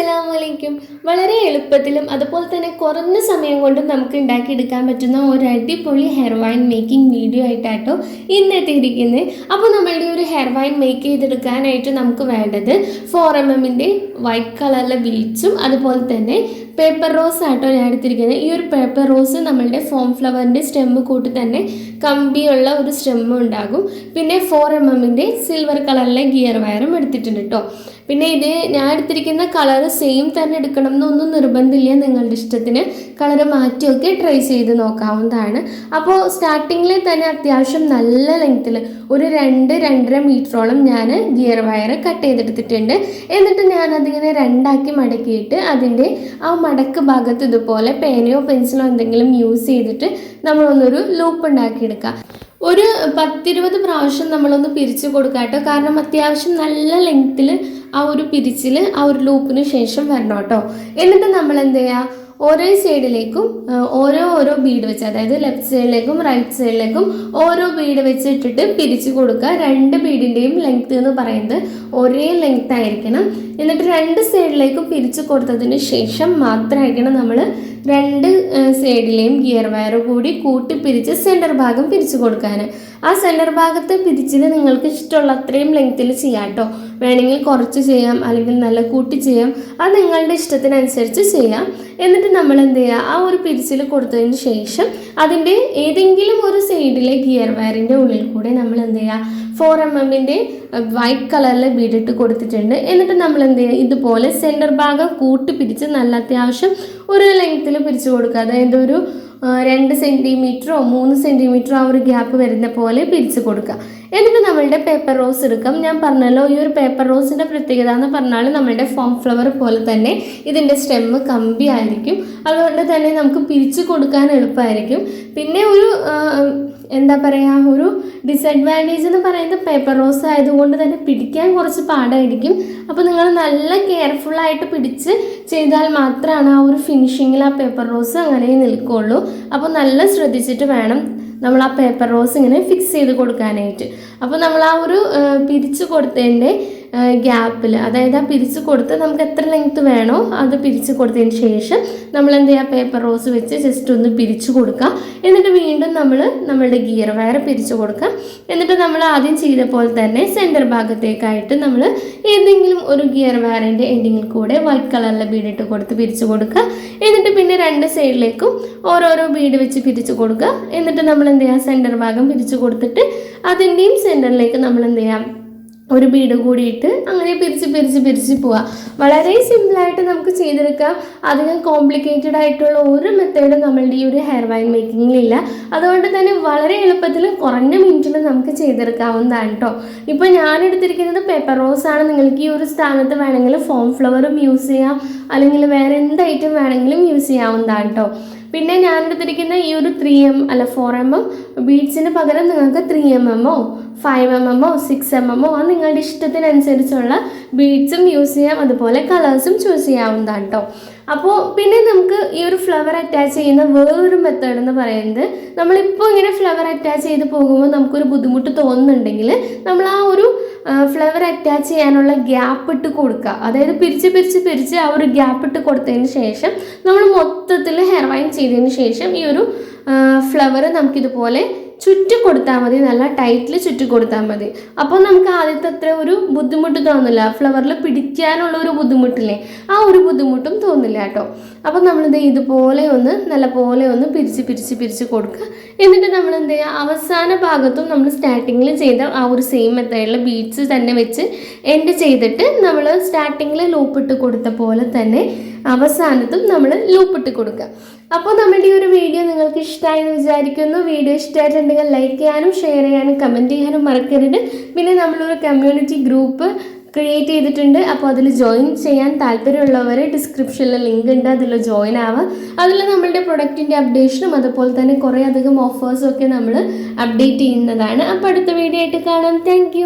അസ്സലാമലൈക്കും. വളരെ എളുപ്പത്തിലും അതുപോലെ തന്നെ കുറഞ്ഞ സമയം കൊണ്ടും നമുക്ക് ഉണ്ടാക്കിയെടുക്കാൻ പറ്റുന്ന ഒരു അടിപൊളി ഹെയർ വൈൻ മേക്കിംഗ് വീഡിയോ ആയിട്ടാട്ടോ ഇന്ന് എത്തിയിരിക്കുന്നത്. അപ്പോൾ നമ്മളുടെ ഒരു ഹെയർ വൈൻ മേക്ക് ചെയ്തെടുക്കാനായിട്ട് നമുക്ക് വേണ്ടത് 4mm വൈറ്റ് കളറിലെ ബീഡ്സും അതുപോലെ തന്നെ പേപ്പർ റോസ് ആട്ടോ ഞാൻ എടുത്തിരിക്കുന്നത്. ഈ ഒരു പേപ്പർ റോസ് നമ്മളുടെ ഫോം ഫ്ലവറിൻ്റെ സ്റ്റെമ്മ് കൂട്ടി തന്നെ കമ്പിയുള്ള ഒരു സ്റ്റെമ്മ് ഉണ്ടാകും. പിന്നെ 4mm സിൽവർ കളറിലെ ഗിയർ വയറും എടുത്തിട്ടുണ്ട് കേട്ടോ. പിന്നെ ഇത് ഞാൻ എടുത്തിരിക്കുന്ന കളർ സെയിം തന്നെ എടുക്കണം എന്നൊന്നും നിർബന്ധമില്ല. നിങ്ങളുടെ ഇഷ്ടത്തിന് കളർ മാറ്റിയൊക്കെ ട്രൈ ചെയ്ത് നോക്കാവുന്നതാണ്. അപ്പോൾ സ്റ്റാർട്ടിങ്ങിൽ തന്നെ അത്യാവശ്യം നല്ല ലെങ്ത്തിൽ ഒരു 2-2.5 മീറ്ററോളം ഞാൻ ഗിയർ വയർ കട്ട് ചെയ്തെടുത്തിട്ടുണ്ട്. എന്നിട്ട് ഞാനതിങ്ങനെ രണ്ടാക്കി മടക്കിയിട്ട് അതിൻ്റെ ആ മടക്ക് ഭാഗത്ത് ഇതുപോലെ പേനയോ പെൻസിലോ എന്തെങ്കിലും യൂസ് ചെയ്തിട്ട് നമ്മളൊന്നൊരു ലൂപ്പ് ഉണ്ടാക്കിയെടുക്കുക. ഒരു 10-20 പ്രാവശ്യം നമ്മളൊന്ന് പിരിച്ചു കൊടുക്കാം കേട്ടോ. കാരണം അത്യാവശ്യം നല്ല ലെങ്ത്തിൽ ആ ഒരു പിരിച്ചിൽ ആ ഒരു ലൂപ്പിന് ശേഷം വരണം കേട്ടോ. എന്നിട്ട് നമ്മൾ എന്ത് ചെയ്യുക, ഓരോ സൈഡിലേക്കും ഓരോ ബീഡ് വെച്ച്, അതായത് ലെഫ്റ്റ് സൈഡിലേക്കും റൈറ്റ് സൈഡിലേക്കും ഓരോ ബീഡ് വെച്ച് ഇട്ടിട്ട് പിരിച്ചു കൊടുക്കുക. 2 ബീഡിൻ്റെയും ലെങ്ത്ത് എന്ന് പറയുന്നത് ഒരേ ലെങ്ത്ത് ആയിരിക്കണം. എന്നിട്ട് 2 സൈഡിലേക്കും പിരിച്ചു കൊടുത്തതിന് ശേഷം മാത്രമായിരിക്കണം നമ്മൾ 2 സൈഡിലെയും ഗിയർ വയർ കൂടി കൂട്ടി പിരിച്ച് സെൻറ്റർ ഭാഗം പിരിച്ചു കൊടുക്കാൻ. ആ സെൻറ്റർ ഭാഗത്തെ പിരിച്ചിൽ നിങ്ങൾക്ക് ഇഷ്ടമുള്ള അത്രയും ലെങ്ത്തിൽ ചെയ്യാം കേട്ടോ. വേണമെങ്കിൽ കുറച്ച് ചെയ്യാം, അല്ലെങ്കിൽ നല്ല കൂട്ടി ചെയ്യാം. അത് നിങ്ങളുടെ ഇഷ്ടത്തിനനുസരിച്ച് ചെയ്യാം. എന്നിട്ട് നമ്മൾ എന്ത് ചെയ്യുക, ആ ഒരു പിരിച്ചിൽ കൊടുത്തതിന് ശേഷം അതിൻ്റെ ഏതെങ്കിലും ഒരു സൈഡിലെ ഗിയർ വയറിൻ്റെ ഉള്ളിൽ കൂടെ നമ്മൾ എന്ത് ചെയ്യുക, 4mm വൈറ്റ് കളറിലെ ബീഡിട്ട് കൊടുത്തിട്ടുണ്ട്. എന്നിട്ട് നമ്മൾ എന്ത് ചെയ്യുക, ഇതുപോലെ സെൻറ്റർ ഭാഗം കൂട്ടി പിരിച്ച് നല്ല അത്യാവശ്യം ഒരു ലെങ്ത്തിൽ പിരിച്ചു കൊടുക്കുക. അതായത് ഒരു 2 സെൻറ്റിമീറ്ററോ 3 സെൻറ്റിമീറ്ററോ ആ ഒരു ഗ്യാപ്പ് വരുന്ന പോലെ പിരിച്ചു കൊടുക്കുക. എന്നിട്ട് നമ്മളുടെ പേപ്പർ റോസ് എടുക്കാം. ഞാൻ പറഞ്ഞല്ലോ, ഈ ഒരു പേപ്പർ റോസിൻ്റെ പ്രത്യേകത എന്ന് പറഞ്ഞാൽ നമ്മളുടെ ഫോം ഫ്ലവർ പോലെ തന്നെ ഇതിൻ്റെ സ്റ്റെമ്മ് കമ്പി ആയിരിക്കും. അതുകൊണ്ട് തന്നെ നമുക്ക് പിരിച്ചു കൊടുക്കാൻ എളുപ്പമായിരിക്കും. പിന്നെ ഒരു എന്താ പറയുക, ഒരു ഡിസഡ്വാൻറ്റേജ് എന്ന് പറയുന്നത് പേപ്പർ റോസ് ആയതുകൊണ്ട് തന്നെ പിടിക്കാൻ കുറച്ച് പാടായിരിക്കും. അപ്പോൾ നിങ്ങൾ നല്ല കെയർഫുള്ളായിട്ട് പിടിച്ച് ചെയ്താൽ മാത്രമാണ് ആ ഒരു ഫിനിഷിങ്ങിൽ ആ പേപ്പർ റോസ് അങ്ങനെ നിൽക്കുകയുള്ളൂ. അപ്പോൾ നല്ല ശ്രദ്ധിച്ചിട്ട് വേണം നമ്മൾ ആ പേപ്പർ റോസ് ഇങ്ങനെ ഫിക്സ് ചെയ്ത് കൊടുക്കാനായിട്ട്. അപ്പോൾ നമ്മൾ ആ ഒരു പിരിച്ചു കൊടുത്തതിൻ്റെ ഗ്യാപ്പിൽ, അതായത് ആ പിരിച്ച് കൊടുത്ത് നമുക്ക് എത്ര ലെങ്ത്ത് വേണോ അത് പിരിച്ച് കൊടുത്തതിന് ശേഷം നമ്മൾ എന്ത് ചെയ്യുക, പേപ്പർ റോസ് വെച്ച് ജസ്റ്റ് ഒന്ന് പിരിച്ചു കൊടുക്കുക. എന്നിട്ട് വീണ്ടും നമ്മളുടെ ഗിയർ വയർ പിരിച്ചു കൊടുക്കുക. എന്നിട്ട് നമ്മൾ ആദ്യം ചെയ്ത പോലെ തന്നെ സെൻറ്റർ ഭാഗത്തേക്കായിട്ട് നമ്മൾ ഏതെങ്കിലും ഒരു ഗിയർ വയറിൻ്റെ എൻഡിങ്ങിൽ കൂടെ വൈറ്റ് കളറിലെ ബീഡിട്ട് കൊടുത്ത് പിരിച്ചു കൊടുക്കുക. എന്നിട്ട് പിന്നെ 2 സൈഡിലേക്കും ഓരോരോ ബീഡ് വെച്ച് പിരിച്ചു കൊടുക്കുക. എന്നിട്ട് നമ്മൾ എന്ത് ചെയ്യുക, സെൻറ്റർ ഭാഗം പിരിച്ചു കൊടുത്തിട്ട് അതിൻ്റെയും സെൻറ്ററിലേക്ക് നമ്മൾ എന്ത് ചെയ്യാം, ഒരു ബീഡ് കൂടിയിട്ട് അങ്ങനെ പിരിച്ച് പോവുക. വളരെ സിമ്പിളായിട്ട് നമുക്ക് ചെയ്തെടുക്കാം. അധികം കോംപ്ലിക്കേറ്റഡ് ആയിട്ടുള്ള ഒരു മെത്തേഡും നമ്മളുടെ ഈ ഒരു ഹെയർ വൈൻ മേക്കിങ്ങിലില്ല. അതുകൊണ്ട് തന്നെ വളരെ എളുപ്പത്തിൽ കുറഞ്ഞ മിനിറ്റിൽ നമുക്ക് ചെയ്തെടുക്കാവുന്നതാണ് കേട്ടോ. ഇപ്പോൾ ഞാൻ എടുത്തിരിക്കുന്നത് പേപ്പർ റോസ് ആണ്. നിങ്ങൾക്ക് ഈ ഒരു സ്ഥാനത്ത് വേണമെങ്കിൽ ഫോം ഫ്ലവറും യൂസ് ചെയ്യാം, അല്ലെങ്കിൽ വേറെ എന്ത് ഐറ്റം വേണമെങ്കിലും യൂസ് ചെയ്യാവുന്നതാണ് കേട്ടോ. പിന്നെ ഞാനെടുത്തിരിക്കുന്ന ഈ ഒരു 4mm ബീഡ്സിന് പകരം നിങ്ങൾക്ക് 3mm 5mm 6mm അത് നിങ്ങളുടെ ഇഷ്ടത്തിനനുസരിച്ചുള്ള ബീഡ്സും യൂസ് ചെയ്യാം. അതുപോലെ കളേഴ്സും ചൂസ് ചെയ്യാവുന്നതാണ് കേട്ടോ. അപ്പോൾ പിന്നെ നമുക്ക് ഈ ഒരു ഫ്ലവർ അറ്റാച്ച് ചെയ്യുന്ന വേറൊരു മെത്തേഡ് എന്ന് പറയുന്നത്, നമ്മളിപ്പോൾ ഇങ്ങനെ ഫ്ലവർ അറ്റാച്ച് ചെയ്ത് പോകുമ്പോൾ നമുക്കൊരു ബുദ്ധിമുട്ട് തോന്നുന്നുണ്ടെങ്കിൽ നമ്മൾ ആ ഒരു ഫ്ലവർ അറ്റാച്ച് ചെയ്യാനുള്ള ഗ്യാപ്പ് ഇട്ട് കൊടുക്കുക. അതായത് പിരിച്ച് ആ ഒരു ഗ്യാപ്പ് ഇട്ട് കൊടുത്തതിന് ശേഷം നമ്മൾ മൊത്തത്തിൽ ഹെയർ വൈൻ ചെയ്തതിന് ശേഷം ഈ ഒരു ഫ്ലവർ നമുക്കിതുപോലെ ചുറ്റി കൊടുത്താൽ മതി, നല്ല ടൈറ്റിൽ ചുറ്റി കൊടുത്താൽ മതി. അപ്പോൾ നമുക്ക് ആദ്യത്തെ അത്ര ഒരു ബുദ്ധിമുട്ട് തോന്നില്ല. ഫ്ലവറിൽ പിടിക്കാനുള്ള ഒരു ബുദ്ധിമുട്ടില്ലേ, ആ ഒരു ബുദ്ധിമുട്ടും തോന്നില്ല കേട്ടോ. അപ്പോൾ നമ്മളിത് ഇതുപോലെ നല്ലപോലെ പിരിച്ച് കൊടുക്കുക. എന്നിട്ട് നമ്മൾ എന്ത് ചെയ്യുക, അവസാന ഭാഗത്തും നമ്മൾ സ്റ്റാർട്ടിങ്ങിൽ ചെയ്ത ആ ഒരു സെയിം മെത്തേഡിൽ ബീഡ്സ് തന്നെ വെച്ച് എൻഡ് ചെയ്തിട്ട് നമ്മൾ സ്റ്റാർട്ടിങ്ങിൽ ലൂപ്പിട്ട് കൊടുത്ത പോലെ തന്നെ അവസാനത്തും നമ്മൾ ലൂപ്പിട്ട് കൊടുക്കുക. അപ്പോൾ നമ്മുടെ ഈ ഒരു വീഡിയോ നിങ്ങൾക്ക് ഇഷ്ടമായി എന്ന് വിചാരിക്കുന്നു. വീഡിയോ ഇഷ്ടമായിട്ടുണ്ടെങ്കിൽ ലൈക്ക് ചെയ്യാനും ഷെയർ ചെയ്യാനും കമൻറ്റ് ചെയ്യാനും മറക്കരുത്. പിന്നെ നമ്മളൊരു കമ്മ്യൂണിറ്റി ഗ്രൂപ്പ് ക്രിയേറ്റ് ചെയ്തിട്ടുണ്ട്. അപ്പോൾ അതിൽ ജോയിൻ ചെയ്യാൻ താല്പര്യമുള്ളവർ ഡിസ്ക്രിപ്ഷനിൽ ലിങ്ക് ഉണ്ട്, അതിൽ ജോയിൻ ആവാം. അതിൽ നമ്മളുടെ പ്രൊഡക്റ്റിൻ്റെ അപ്ഡേഷനും അതുപോലെ തന്നെ കുറേ അധികം ഓഫേഴ്സും ഒക്കെ നമ്മൾ അപ്ഡേറ്റ് ചെയ്യുന്നതാണ്. അപ്പോൾ അടുത്ത വീഡിയോ ആയിട്ട് കാണാം. താങ്ക്